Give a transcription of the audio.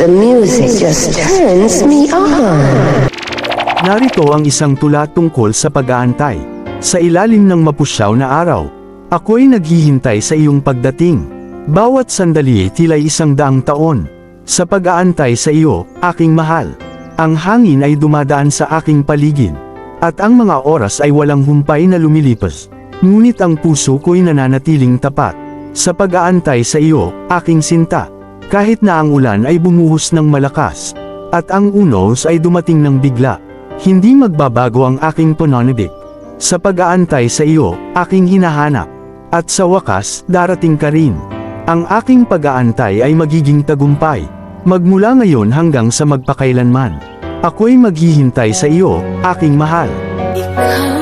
The music just turns me on. Narito ang isang tula tungkol sa pag-aantay. Sa ilalim ng mapusyaw na araw, ako'y naghihintay sa iyong pagdating. Bawat sandali tila'y 100 taon. Sa pag-aantay sa iyo, aking mahal. Ang hangin ay dumadaan sa aking paligid. At ang mga oras ay walang humpay na lumilipas. Ngunit ang puso ko'y nananatiling tapat. Sa pag-aantay sa iyo, aking sinta. Kahit na ang ulan ay bumuhos ng malakas. At ang unos ay dumating ng bigla. Hindi magbabago ang aking pananabik. Sa pag-aantay sa iyo, aking hinahanap. At sa wakas, darating ka rin. Ang aking pag-aantay ay magiging tagumpay. Magmula ngayon hanggang sa magpakailanman. Ako'y maghihintay sa iyo, aking mahal. Ikaw